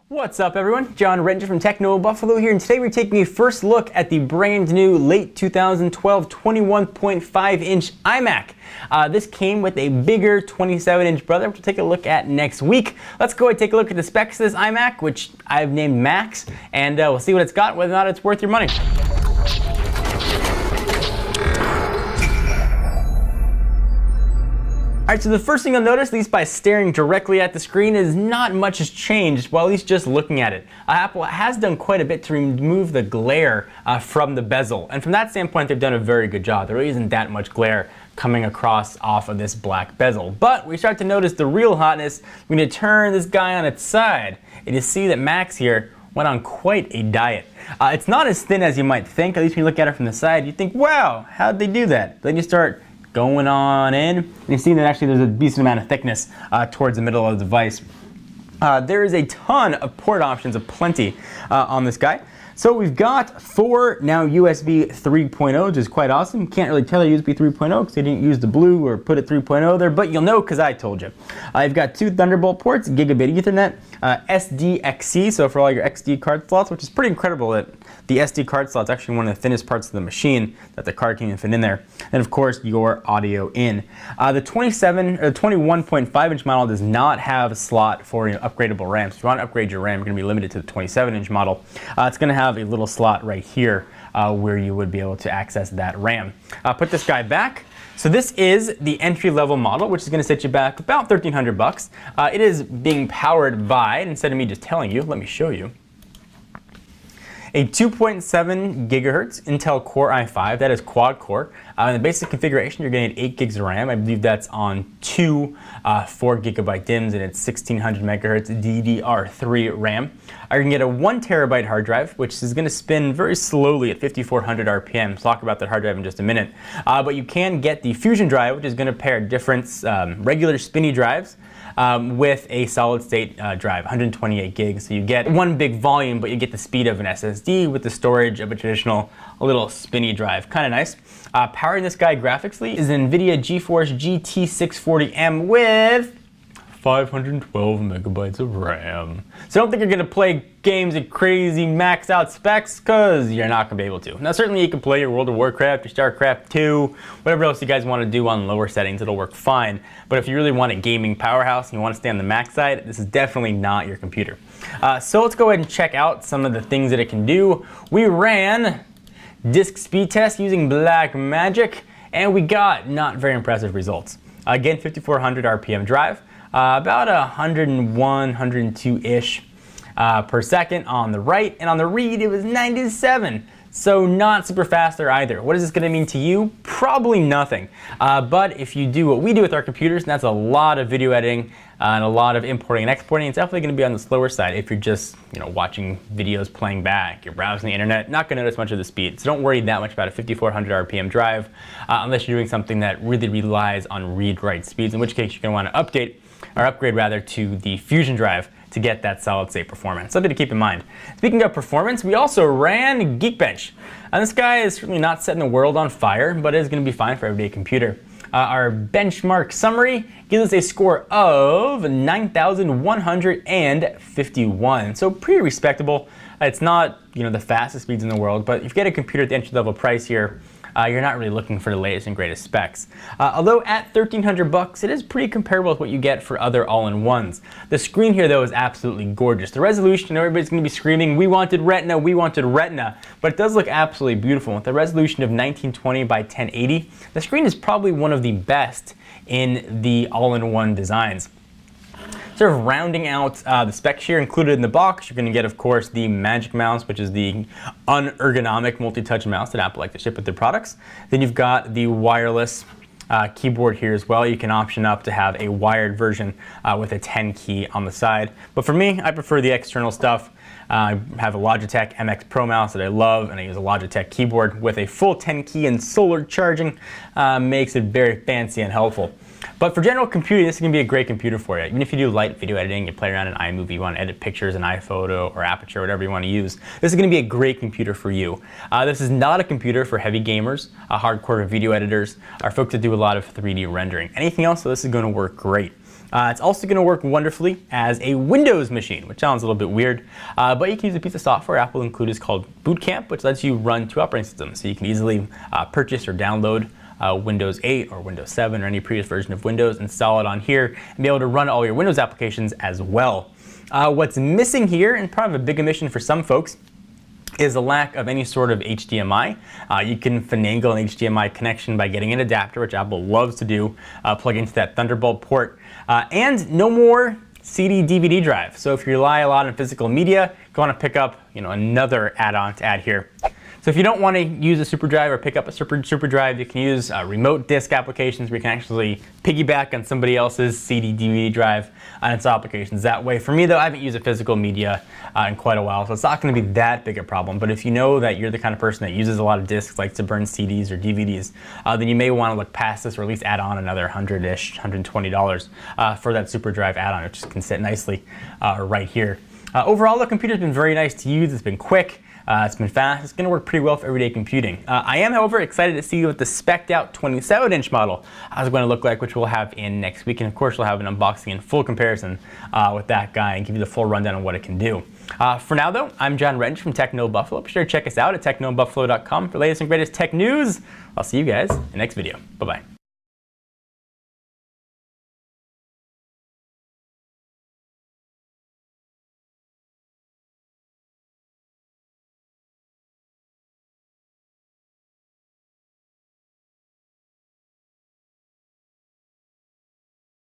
What's up everyone, John Redinger from Techno Buffalo here, and today we're taking a first look at the brand new late 2012 21.5-inch iMac. This came with a bigger 27-inch brother, which we'll take a look at next week. Let's go and take a look at the specs of this iMac, which I've named Max, and we'll see what it's got, whether or not it's worth your money. Alright, so the first thing you'll notice, at least by staring directly at the screen, is not much has changed, well, at least just looking at it. Apple has done quite a bit to remove the glare from the bezel, and from that standpoint, they've done a very good job. There really isn't that much glare coming across off of this black bezel. But we start to notice the real hotness when you turn this guy on its side, and you see that Max here went on quite a diet. It's not as thin as you might think, at least when you look at it from the side, you think, wow, how'd they do that? Then you start going on in, and you see that actually there's a decent amount of thickness towards the middle of the device. There is a ton of port options, aplenty on this guy. So we've got 4 now USB 3.0, which is quite awesome. Can't really tell USB 3.0 because they didn't use the blue or put it 3.0 there, but you'll know because I told you. I've got 2 Thunderbolt ports, gigabit Ethernet, SDXC, so for all your XD card slots, which is pretty incredible that the SD card slot's actually one of the thinnest parts of the machine that the card can even fit in there. And of course, your audio in. The 21.5-inch model does not have a slot for upgradable RAM. So if you want to upgrade your RAM, you're going to be limited to the 27-inch model. It's going to have a little slot right here where you would be able to access that RAM. Put this guy back. So this is the entry-level model, which is going to set you back about $1,300. It is being powered by, instead of me just telling you, let me show you, a 2.7 gigahertz Intel Core i5, that is quad core. In the basic configuration, you're getting 8 gigs of RAM. I believe that's on 2 4 gigabyte DIMMs, and it's 1600 megahertz DDR3 RAM. You can get a 1 terabyte hard drive, which is going to spin very slowly at 5400 RPM. We'll talk about that hard drive in just a minute. But you can get the Fusion drive, which is going to pair different regular spinny drives with a solid state drive, 128 gigs. So you get one big volume, but you get the speed of an SSD with the storage of a traditional little spinny drive. Kind of nice. Powering this guy graphically is an NVIDIA GeForce GT 640M with 512 megabytes of RAM. So don't think you're gonna play games at crazy maxed out specs, because you're not gonna be able to. Now certainly you can play your World of Warcraft, your StarCraft 2, whatever else you guys wanna do on lower settings, it'll work fine. But if you really want a gaming powerhouse and you wanna stay on the Mac side, this is definitely not your computer. So let's go ahead and check out some of the things that it can do. We ran disk speed test using Blackmagic, and we got not very impressive results. Again, 5400 RPM drive. About 101, 102-ish per second on the write, and on the read it was 97. So not super fast there either. What is this going to mean to you? Probably nothing. But if you do what we do with our computers, and that's a lot of video editing and a lot of importing and exporting, it's definitely going to be on the slower side. If you're just watching videos playing back, you're browsing the internet, not going to notice much of the speed. So don't worry that much about a 5400 RPM drive unless you're doing something that really relies on read-write speeds, in which case you're going to want to upgrade rather to the Fusion drive to get that solid state performance. Something to keep in mind. Speaking of performance, we also ran Geekbench. This guy is certainly not setting the world on fire, but it is going to be fine for everyday computer. Our benchmark summary gives us a score of 9,151, so pretty respectable. It's not the fastest speeds in the world, but if you get a computer at the entry level price here, you're not really looking for the latest and greatest specs. Although at $1,300, it is pretty comparable with what you get for other all-in-ones. The screen here, though, is absolutely gorgeous. The resolution, everybody's going to be screaming, we wanted Retina, but it does look absolutely beautiful. With a resolution of 1920 by 1080, the screen is probably one of the best in the all-in-one designs. Sort of rounding out the specs here, included in the box, you're going to get, of course, the Magic Mouse, which is the unergonomic multi-touch mouse that Apple like to ship with their products. Then you've got the wireless keyboard here as well. You can option up to have a wired version with a 10 key on the side. But for me, I prefer the external stuff. I have a Logitech MX Pro mouse that I love, and I use a Logitech keyboard with a full 10 key and solar charging. Makes it very fancy and helpful. But for general computing, this is going to be a great computer for you. Even if you do light video editing, you play around in iMovie, you want to edit pictures in iPhoto or Aperture, whatever you want to use, this is going to be a great computer for you. This is not a computer for heavy gamers, hardcore video editors, or folks that do a lot of 3D rendering. Anything else, so this is going to work great. It's also going to work wonderfully as a Windows machine, which sounds a little bit weird, but you can use a piece of software Apple included called Boot Camp, which lets you run 2 operating systems. So you can easily purchase or download Windows 8 or Windows 7 or any previous version of Windows, install it on here, and be able to run all your Windows applications as well. What's missing here, and probably a big omission for some folks, is a lack of any sort of HDMI. You can finagle an HDMI connection by getting an adapter, which Apple loves to do, plug into that Thunderbolt port, and no more CD DVD drive. So if you rely a lot on physical media, you want to pick up another add-on to add here. So if you don't want to use a super drive or pick up a super drive, you can use remote disk applications where you can actually piggyback on somebody else's CD DVD drive and install applications that way. For me though, I haven't used a physical media in quite a while, so it's not going to be that big a problem. But if you know that you're the kind of person that uses a lot of disks, likes to burn CDs or DVDs, then you may want to look past this or at least add on another $100-ish, $120 for that super drive add-on, which can sit nicely right here. Overall, the computer's been very nice to use. It's been quick. It's been fast. It's going to work pretty well for everyday computing. I am, however, excited to see what the spec'd out 27-inch model is going to look like, which we'll have in next week. And of course, we'll have an unboxing and full comparison with that guy and give you the full rundown on what it can do. For now, though, I'm John Wrench from Techno Buffalo. Be sure to check us out at technobuffalo.com for the latest and greatest tech news. I'll see you guys in the next video. Bye-bye.